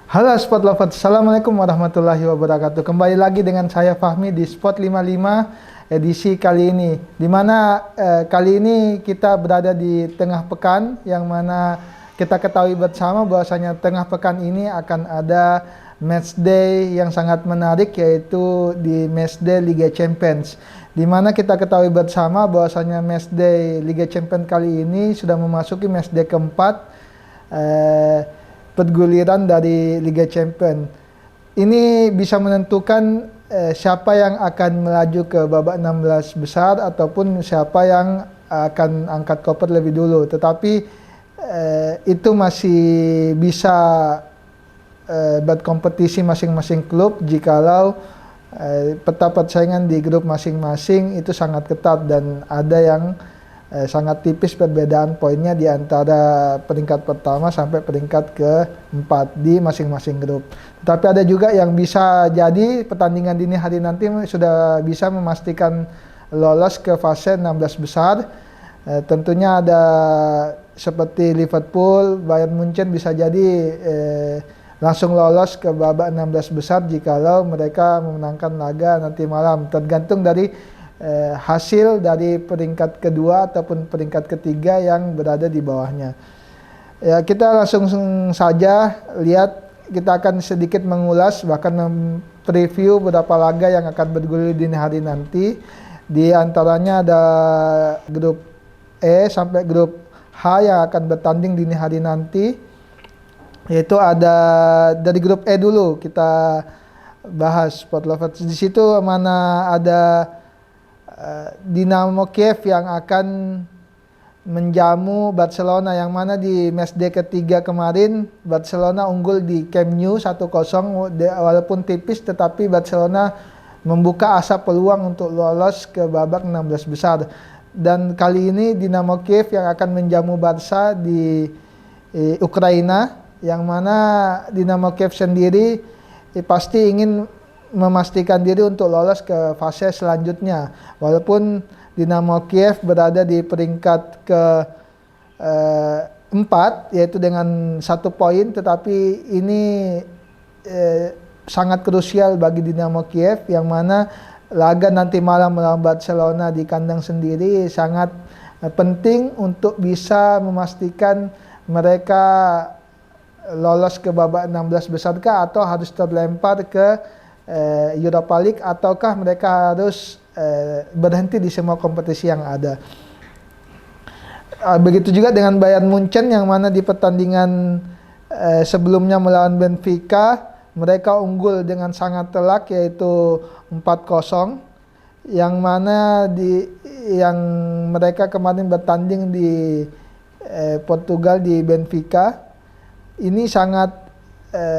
Halo Sport Lovers, Assalamualaikum warahmatullahi wabarakatuh. Kembali lagi dengan saya Fahmi di Sport 55 edisi kali ini. Di mana kali ini kita berada di tengah pekan, yang mana kita ketahui bersama bahwasanya tengah pekan ini akan ada match day yang sangat menarik, yaitu di match day Liga Champions. Di mana kita ketahui bersama bahwasanya match day Liga Champions kali ini sudah memasuki match day keempat. Perguliran dari Liga Champions. Ini bisa menentukan siapa yang akan melaju ke babak 16 besar ataupun siapa yang akan angkat koper lebih dulu. Tetapi itu masih bisa berkompetisi masing-masing klub jikalau peta persaingan di grup masing-masing itu sangat ketat dan ada yang sangat tipis perbedaan poinnya di antara peringkat pertama sampai peringkat keempat di masing-masing grup. Tetapi ada juga yang bisa jadi pertandingan dini hari nanti sudah bisa memastikan lolos ke fase 16 besar. Tentunya ada seperti Liverpool, Bayern Munchen bisa jadi langsung lolos ke babak 16 besar jikalau mereka memenangkan laga nanti malam. Tergantung dari hasil dari peringkat kedua ataupun peringkat ketiga yang berada di bawahnya. Ya, kita langsung saja lihat, kita akan sedikit mengulas bahkan preview beberapa laga yang akan bergulir di hari nanti. Di antaranya ada grup E sampai grup H yang akan bertanding dini hari nanti. Yaitu ada dari grup E dulu kita bahas Sport Lovers. Di situ mana ada Dinamo Kiev yang akan menjamu Barcelona, yang mana di matchday ketiga kemarin Barcelona unggul di Camp Nou 1-0 walaupun tipis, tetapi Barcelona membuka asa peluang untuk lolos ke babak 16 besar. Dan kali ini Dinamo Kiev yang akan menjamu Barca di Ukraina, yang mana Dinamo Kiev sendiri pasti ingin memastikan diri untuk lolos ke fase selanjutnya. Walaupun Dinamo Kiev berada di peringkat ke-4 yaitu dengan 1 poin, tetapi ini sangat krusial bagi Dinamo Kiev, yang mana laga nanti malam melawan Barcelona di kandang sendiri sangat penting untuk bisa memastikan mereka lolos ke babak 16 besarkah atau harus terlempar ke Europa League, ataukah mereka harus berhenti di semua kompetisi yang ada. Begitu juga dengan Bayern Munchen, yang mana di pertandingan sebelumnya melawan Benfica mereka unggul dengan sangat telak yaitu 4-0, yang mana yang mereka kemarin bertanding di Portugal di Benfica. Ini sangat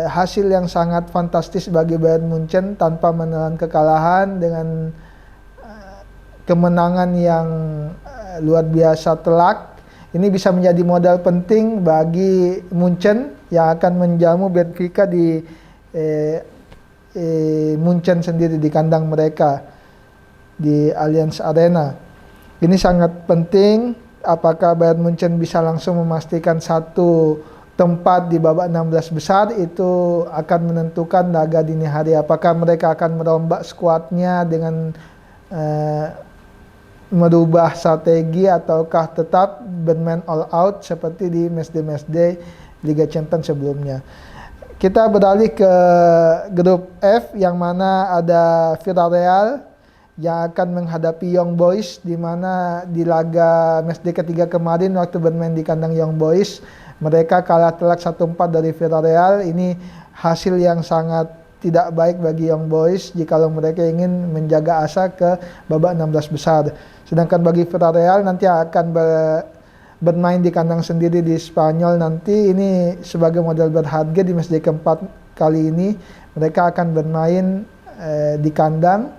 hasil yang sangat fantastis bagi Bayern Munchen tanpa menelan kekalahan, dengan kemenangan yang luar biasa telak. Ini bisa menjadi modal penting bagi Munchen yang akan menjamu Benfica di Munchen sendiri, di kandang mereka di Allianz Arena. Ini sangat penting. Apakah Bayern Munchen bisa langsung memastikan satu tempat di babak 16 besar, itu akan menentukan laga dini hari. Apakah mereka akan merombak skuadnya dengan merubah strategi, ataukah tetap bermain all out seperti di matchday Liga Champions sebelumnya. Kita beralih ke grup F, yang mana ada Villarreal yang akan menghadapi Young Boys, di mana di laga matchday ketiga kemarin waktu bermain di kandang Young Boys mereka kalah telak 1-4 dari Villarreal. Ini hasil yang sangat tidak baik bagi Young Boys jikalau mereka ingin menjaga asa ke babak 16 besar. Sedangkan bagi Villarreal nanti akan bermain di kandang sendiri di Spanyol nanti. Ini sebagai modal berharga di matchday keempat kali ini. Mereka akan bermain di kandang,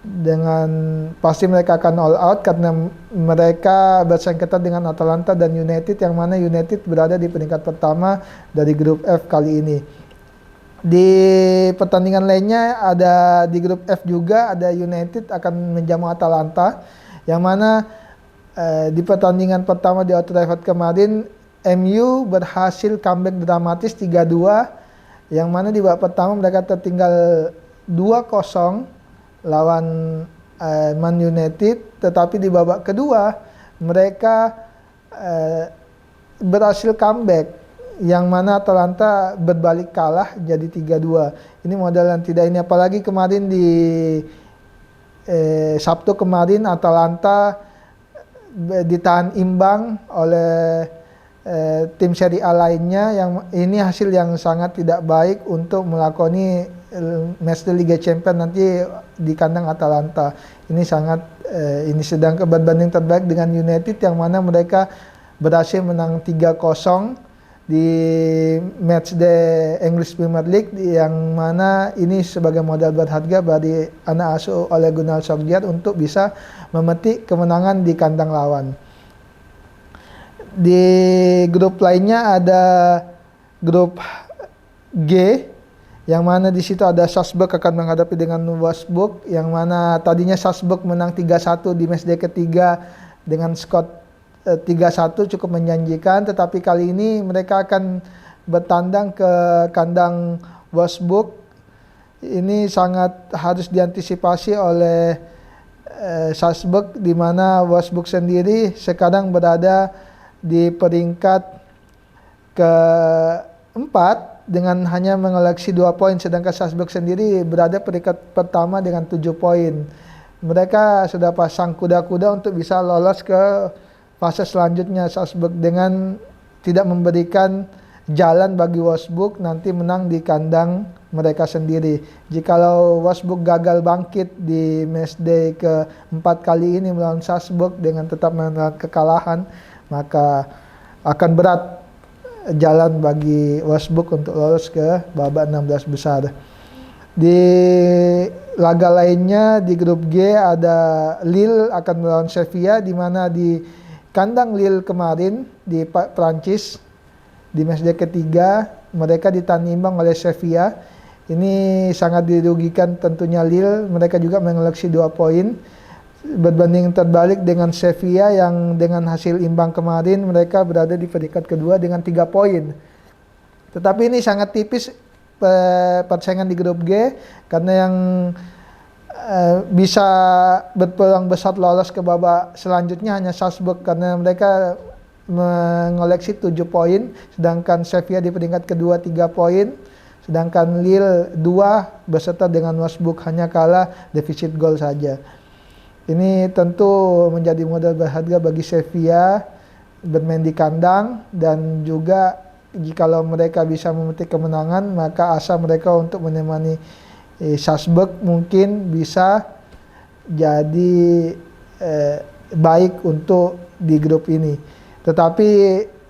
dengan pasti mereka akan all out karena mereka bersaing ketat dengan Atalanta dan United, yang mana United berada di peringkat pertama dari grup F kali ini. Di pertandingan lainnya ada di grup F juga ada United akan menjamu Atalanta, yang mana di pertandingan pertama di Old Trafford kemarin MU berhasil comeback dramatis 3-2 yang mana di babak pertama mereka tertinggal 2-0 lawan Man United, tetapi di babak kedua mereka berhasil comeback, yang mana Atalanta berbalik kalah jadi 3-2. Ini modal yang tidak ini, apalagi kemarin di Sabtu kemarin Atalanta ditahan imbang oleh tim Serie A lainnya, yang ini hasil yang sangat tidak baik untuk melakoni match Liga Champions nanti di kandang Atalanta. Ini sangat ini sedang berbanding terbalik dengan United yang mana mereka berhasil menang 3-0 di matchday English Premier League, yang mana ini sebagai modal berharga bagi anak asuh Ole Gunnar Solskjaer untuk bisa memetik kemenangan di kandang lawan. Di grup lainnya ada grup G, yang mana di situ ada Salzburg akan menghadapi dengan Wolfsburg, yang mana tadinya Salzburg menang 3-1 di matchday ketiga dengan skor 3-1 cukup menjanjikan, tetapi kali ini mereka akan bertandang ke kandang Wolfsburg. Ini sangat harus diantisipasi oleh Salzburg, di mana Wolfsburg sendiri sekarang berada di peringkat keempat dengan hanya mengoleksi 2 poin, sedangkan Salzburg sendiri berada peringkat pertama dengan 7 poin. Mereka sudah pasang kuda-kuda untuk bisa lolos ke fase selanjutnya. Salzburg dengan tidak memberikan jalan bagi Wolfsburg nanti menang di kandang mereka sendiri. Jikalau Wolfsburg gagal bangkit di matchday keempat kali ini melawan Salzburg dengan tetap menelan kekalahan, maka akan berat jalan bagi Wolfsburg untuk lolos ke babak 16 besar. Di laga lainnya di grup G ada Lille akan melawan Sevilla, di mana di kandang Lille kemarin di Prancis di matchday ketiga mereka ditahan imbang oleh Sevilla. Ini sangat dirugikan tentunya Lille, mereka juga mengoleksi 2 poin. Berbanding terbalik dengan Sevilla yang dengan hasil imbang kemarin mereka berada di peringkat kedua dengan 3 poin. Tetapi ini sangat tipis persaingan di grup G, karena yang bisa berpeluang besar lolos ke babak selanjutnya hanya Salzburg, karena mereka mengoleksi 7 poin, sedangkan Sevilla di peringkat kedua 3 poin, sedangkan Lille 2 beserta dengan Wolfsburg hanya kalah defisit gol saja. Ini tentu menjadi modal berharga bagi Sevilla bermain di kandang, dan juga jikalau mereka bisa memetik kemenangan maka asa mereka untuk menemani Salzburg mungkin bisa jadi baik untuk di grup ini. Tetapi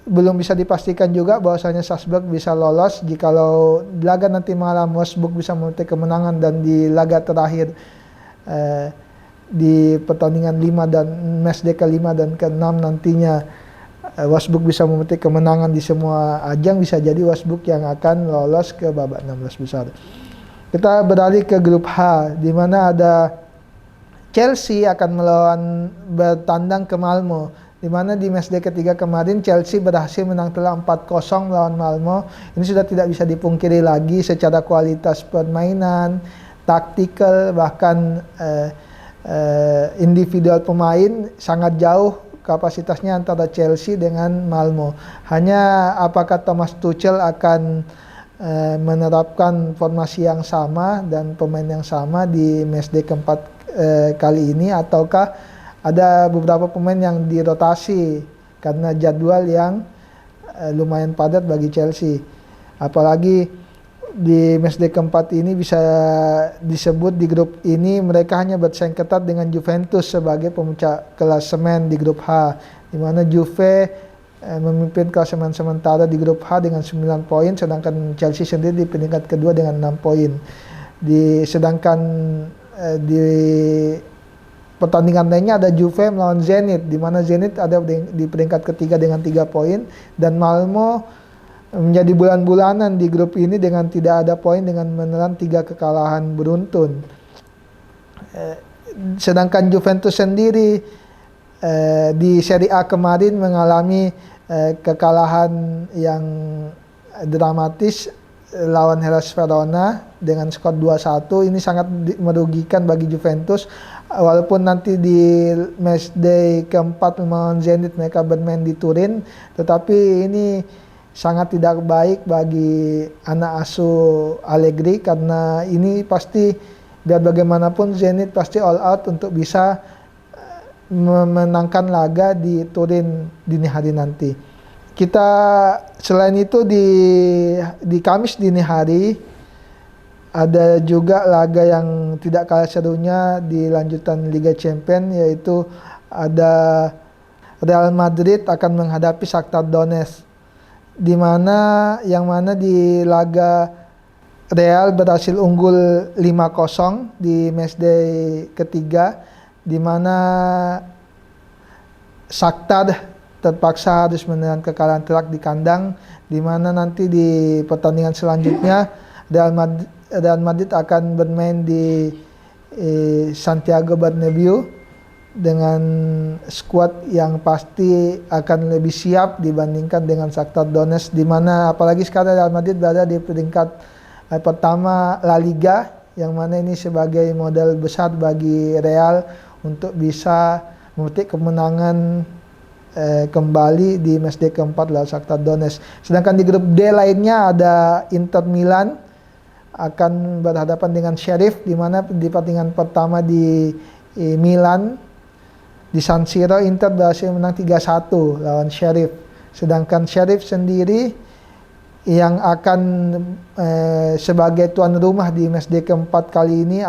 belum bisa dipastikan juga bahwasanya Salzburg bisa lolos jikalau laga nanti malam Wolfsburg bisa memetik kemenangan, dan di laga terakhir di pertandingan 5 dan matchday ke-5 dan ke-6 nantinya Wolfsburg bisa memetik kemenangan di semua ajang, bisa jadi Wolfsburg yang akan lolos ke babak 16 besar. Kita beralih ke grup H, di mana ada Chelsea akan bertandang ke Malmo, di mana di matchday ketiga kemarin Chelsea berhasil menang telak 4-0 melawan Malmo. Ini sudah tidak bisa dipungkiri lagi secara kualitas permainan, taktikal, bahkan individual pemain sangat jauh kapasitasnya antara Chelsea dengan Malmo. Hanya apakah Thomas Tuchel akan menerapkan formasi yang sama dan pemain yang sama di matchday keempat kali ini, ataukah ada beberapa pemain yang dirotasi karena jadwal yang lumayan padat bagi Chelsea. Apalagi di matchday keempat ini bisa disebut di grup ini mereka hanya bersaing ketat dengan Juventus sebagai pemuncak klasemen di grup H, di mana Juve memimpin klasemen sementara di grup H dengan 9 poin, sedangkan Chelsea sendiri di peringkat kedua dengan 6 poin. Sedangkan di pertandingan lainnya ada Juve melawan Zenit, di mana Zenit ada di peringkat ketiga dengan 3 poin, dan Malmo menjadi bulan-bulanan di grup ini dengan tidak ada poin dengan menelan 3 kekalahan beruntun. Sedangkan Juventus sendiri di Serie A kemarin mengalami kekalahan yang dramatis lawan Hellas Verona dengan skor 2-1. Ini sangat merugikan bagi Juventus. Walaupun nanti di matchday keempat melawan Zenit mereka bermain di Turin, tetapi ini sangat tidak baik bagi anak asuh Allegri, karena ini pasti biar bagaimanapun Zenit pasti all out untuk bisa memenangkan laga di Turin dini hari nanti. Kita selain itu di Kamis dini hari ada juga laga yang tidak kalah serunya di lanjutan Liga Champions, yaitu ada Real Madrid akan menghadapi Shakhtar Donetsk, di mana di laga Real berhasil unggul 5-0 di matchday ketiga, di mana Shakhtar terpaksa harus menelan kekalahan telak di kandang, di mana nanti di pertandingan selanjutnya Real Madrid akan bermain di Santiago Bernabeu dengan skuad yang pasti akan lebih siap dibandingkan dengan Shakhtar Donetsk, di mana apalagi sekarang Real Madrid berada di peringkat pertama La Liga, yang mana ini sebagai modal besar bagi Real untuk bisa memetik kemenangan kembali di matchday keempat lawan Shakhtar Donetsk. Sedangkan di grup D lainnya ada Inter Milan akan berhadapan dengan Sheriff, di mana di pertandingan pertama di Milan di San Siro Inter berhasil menang 3-1 lawan Sheriff. Sedangkan Sheriff sendiri yang akan sebagai tuan rumah di matchday keempat kali ini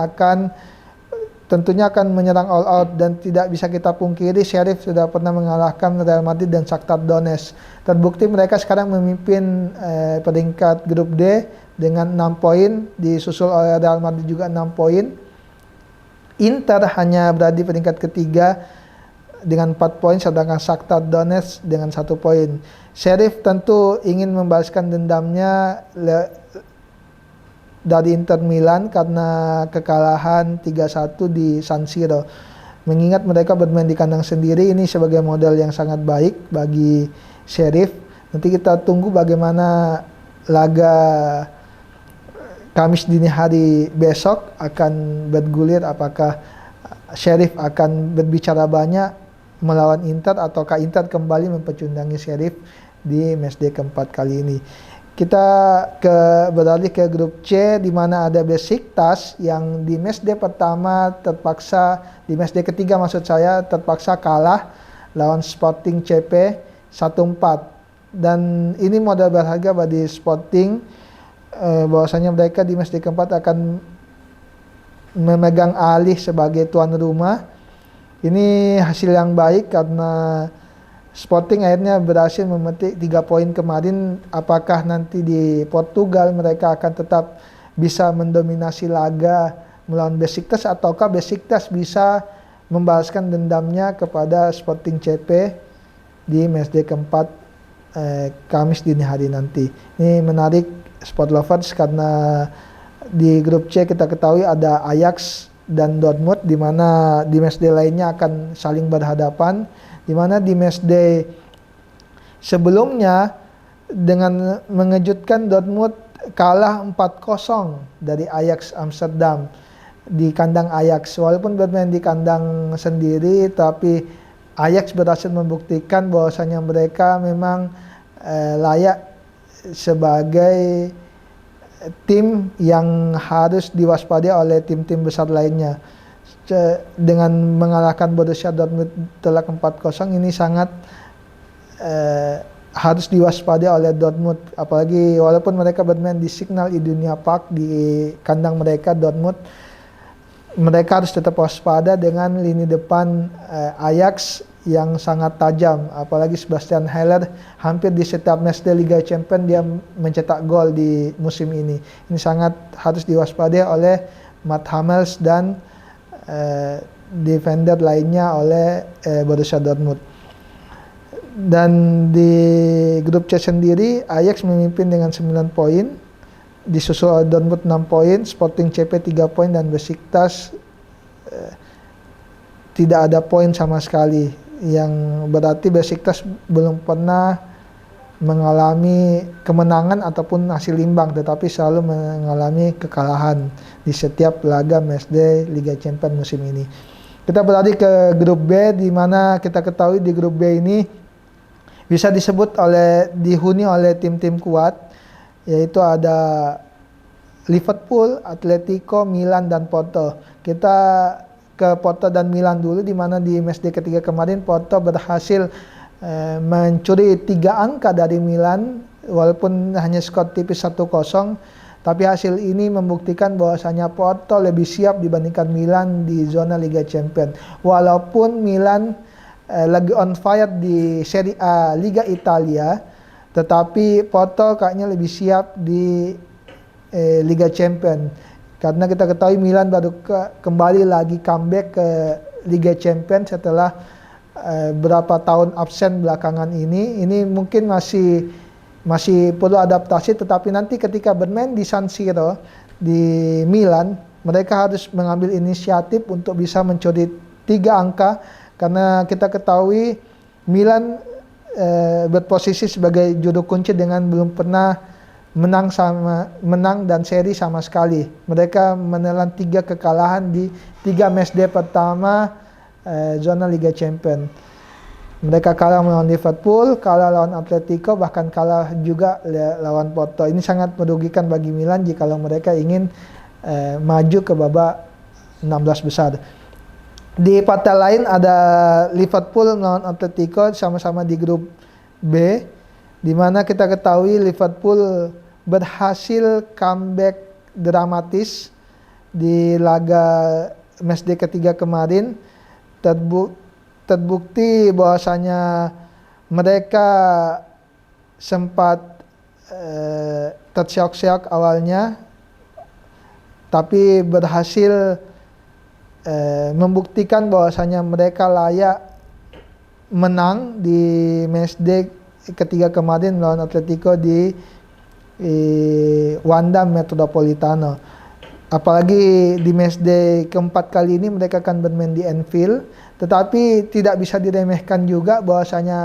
tentunya akan menyerang all out, dan tidak bisa kita pungkiri Sheriff sudah pernah mengalahkan Real Madrid dan Shakhtar Donetsk. Terbukti mereka sekarang memimpin peringkat grup D dengan 6 poin, disusul oleh Real Madrid juga 6 poin. Inter hanya berada di peringkat ketiga dengan 4 poin, sedangkan Shakhtar Donetsk dengan 1 poin. Sheriff tentu ingin membalaskan dendamnya dari Inter Milan karena kekalahan 3-1 di San Siro. Mengingat mereka bermain di kandang sendiri, ini sebagai modal yang sangat baik bagi Sheriff. Nanti kita tunggu bagaimana laga Kamis dini hari besok akan bergulir, apakah Sheriff akan berbicara banyak melawan Inter ataukah Inter kembali mempercundangi Sheriff di matchday keempat kali ini. Kita beralih ke grup C, di mana ada Besiktas yang di matchday pertama di matchday ketiga terpaksa kalah lawan Sporting CP 1-4. Dan ini modal berharga bagi Sporting, bahwasanya mereka di matchday keempat akan memegang alih sebagai tuan rumah. Ini hasil yang baik karena Sporting akhirnya berhasil memetik 3 poin kemarin. Apakah nanti di Portugal mereka akan tetap bisa mendominasi laga melawan Besiktas, ataukah Besiktas bisa membalaskan dendamnya kepada Sporting CP di matchday keempat Kamis dini hari nanti. Ini menarik sport lovers, karena di grup C kita ketahui ada Ajax dan Dortmund, di mana di matchday lainnya akan saling berhadapan, di mana di matchday sebelumnya dengan mengejutkan Dortmund kalah 4-0 dari Ajax Amsterdam di kandang Ajax. Walaupun bermain di kandang sendiri, tapi Ajax berhasil membuktikan bahwasanya mereka memang layak sebagai tim yang harus diwaspadai oleh tim-tim besar lainnya. Dengan mengalahkan Borussia Dortmund telak 4-0, ini sangat harus diwaspadai oleh Dortmund. Apalagi walaupun mereka bermain di Signal Iduna Park di kandang mereka, Dortmund, mereka harus tetap waspada dengan lini depan Ajax yang sangat tajam. Apalagi Sebastian Haller hampir di setiap matchday Liga Champions dia mencetak gol di musim ini. Ini sangat harus diwaspadai oleh Mats Hummels dan defender lainnya oleh Borussia Dortmund. Dan di grup C sendiri Ajax memimpin dengan 9 poin, disusul oleh Dortmund 6 poin, Sporting CP 3 poin, dan Besiktas tidak ada poin sama sekali, yang berarti Besiktas belum pernah mengalami kemenangan ataupun hasil imbang, tetapi selalu mengalami kekalahan di setiap laga matchday Liga Champions musim ini. Kita beralih ke grup B, di mana kita ketahui di grup B ini bisa dihuni oleh tim-tim kuat, yaitu ada Liverpool, Atletico, Milan, dan Porto. Kita ke Porto dan Milan dulu, di mana di matchday ketiga kemarin Porto berhasil mencuri 3 angka dari Milan, walaupun hanya skor tipis 1-0, tapi hasil ini membuktikan bahwasanya Porto lebih siap dibandingkan Milan di zona Liga Champions. Walaupun Milan lagi on fire di Serie A Liga Italia, tetapi Porto kayaknya lebih siap di Liga Champions, karena kita ketahui Milan baru kembali lagi comeback ke Liga Champions setelah berapa tahun absen belakangan ini. Ini mungkin masih perlu adaptasi, tetapi nanti ketika bermain di San Siro di Milan, mereka harus mengambil inisiatif untuk bisa mencuri 3 angka, karena kita ketahui Milan berposisi sebagai juru kunci dengan belum pernah menang dan seri sama sekali. Mereka menelan 3 kekalahan di 3 matchday pertama zona Liga Champions. Mereka kalah melawan Liverpool, kalah lawan Atletico, bahkan kalah juga lawan Porto. Ini sangat merugikan bagi Milan jika mereka ingin maju ke babak 16 besar. Di partai lain ada Liverpool melawan Atletico, sama-sama di grup B, di mana kita ketahui Liverpool berhasil comeback dramatis di laga matchday ketiga kemarin. Terbukti bahwasanya mereka sempat terseok-seok awalnya, tapi berhasil membuktikan bahwasanya mereka layak menang di matchday ketiga kemarin melawan Atletico di Wanda Metropolitano. Apalagi di matchday keempat kali ini mereka akan bermain di Anfield, tetapi tidak bisa diremehkan juga bahwasanya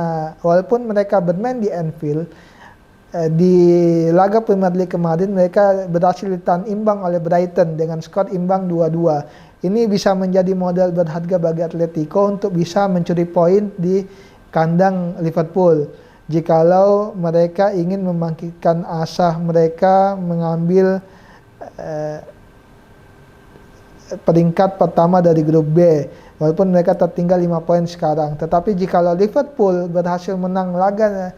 walaupun mereka bermain di Anfield, di laga Premier League kemarin mereka berhasil ditahan imbang oleh Brighton dengan skor imbang 2-2. Ini bisa menjadi modal berharga bagi Atletico untuk bisa mencuri poin di kandang Liverpool, jikalau mereka ingin membangkitkan asa mereka mengambil peringkat pertama dari grup B, walaupun mereka tertinggal 5 poin sekarang. Tetapi jikalau Liverpool berhasil menang laga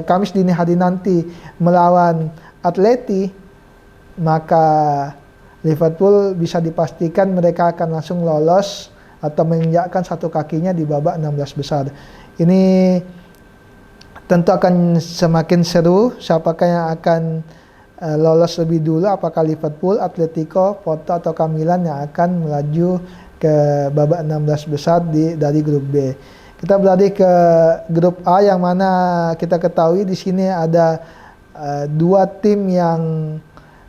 Kamis dini hari nanti melawan Atleti, maka Liverpool bisa dipastikan mereka akan langsung lolos atau menginjakkan 1 kakinya di babak 16 besar. Ini tentu akan semakin seru, siapakah yang akan lolos lebih dulu, apakah Liverpool, Atletico, Porto, atau Milan yang akan melaju ke babak 16 besar dari grup B. Kita beralih ke grup A, yang mana kita ketahui di sini ada 2 tim yang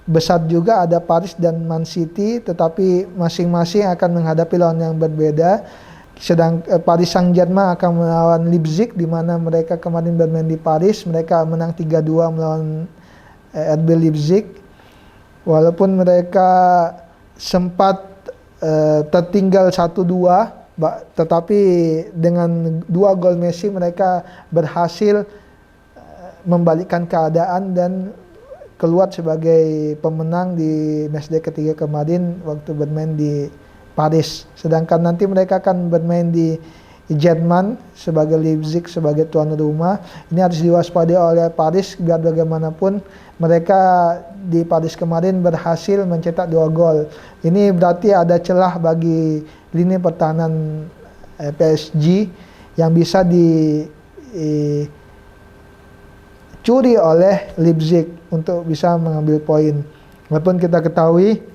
besar juga, ada Paris dan Man City, tetapi masing-masing akan menghadapi lawan yang berbeda. Sedang Paris Saint-Germain akan melawan Leipzig, di mana mereka kemarin bermain di Paris, mereka menang 3-2 melawan RB Leipzig. Walaupun mereka sempat tertinggal 1-2, tetapi dengan 2 gol Messi mereka berhasil membalikkan keadaan dan keluar sebagai pemenang di matchday ketiga kemarin waktu bermain di Paris. Sedangkan nanti mereka akan bermain di Jerman sebagai Leipzig sebagai tuan rumah. Ini harus diwaspadai oleh Paris, biar bagaimanapun mereka di Paris kemarin berhasil mencetak 2 gol. Ini berarti ada celah bagi lini pertahanan PSG yang bisa dicuri oleh Leipzig untuk bisa mengambil poin. Walaupun kita ketahui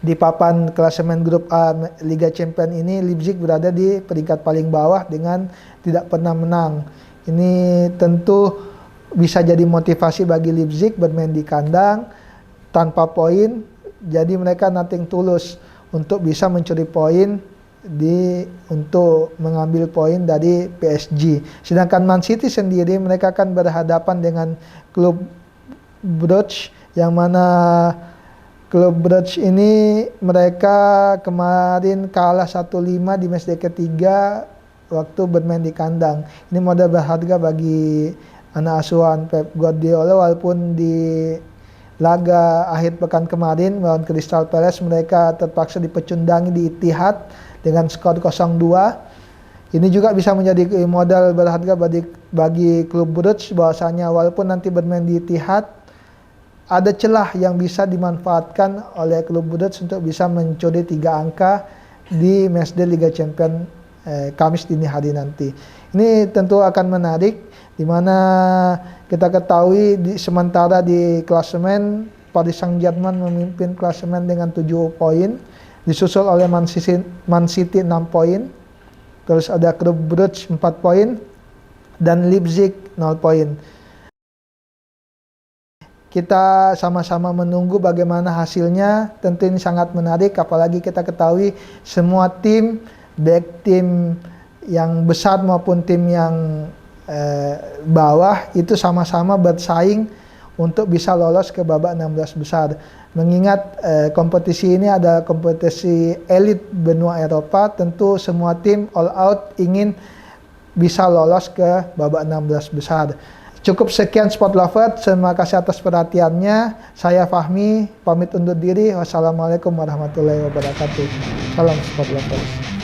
di papan klasemen grup A Liga Champions ini Leipzig berada di peringkat paling bawah dengan tidak pernah menang. Ini tentu bisa jadi motivasi bagi Leipzig bermain di kandang tanpa poin. Jadi mereka nothing tulus untuk bisa mencuri poin untuk mengambil poin dari PSG. Sedangkan Man City sendiri mereka akan berhadapan dengan klub Brugge, yang mana klub Brugge ini mereka kemarin kalah 1-5 di matchday ketiga waktu bermain di kandang. Ini modal berharga bagi anak asuhan Pep Guardiola, walaupun di laga akhir pekan kemarin melawan Crystal Palace mereka terpaksa dipecundangi di Etihad dengan skor 0-2. Ini juga bisa menjadi modal berharga bagi klub Brugge, bahwasanya walaupun nanti bermain di Etihad, ada celah yang bisa dimanfaatkan oleh klub Brugge untuk bisa mencuri 3 angka di matchday Liga Champions Kamis dini hari nanti. Ini tentu akan menarik, di mana kita ketahui sementara di klasemen Paris Saint-Germain memimpin klasemen dengan 7 poin, disusul oleh Man City 6 poin, terus ada klub Brugge 4 poin, dan Leipzig 0 poin. Kita sama-sama menunggu bagaimana hasilnya. Tentu ini sangat menarik, apalagi kita ketahui semua tim, baik tim yang besar maupun tim yang bawah itu sama-sama bersaing untuk bisa lolos ke babak 16 besar. Mengingat kompetisi ini adalah kompetisi elit benua Eropa, tentu semua tim all out ingin bisa lolos ke babak 16 besar. Cukup sekian Sport Lover, terima kasih atas perhatiannya. Saya Fahmi, pamit undur diri. Wassalamualaikum warahmatullahi wabarakatuh. Salam Sport Lovers.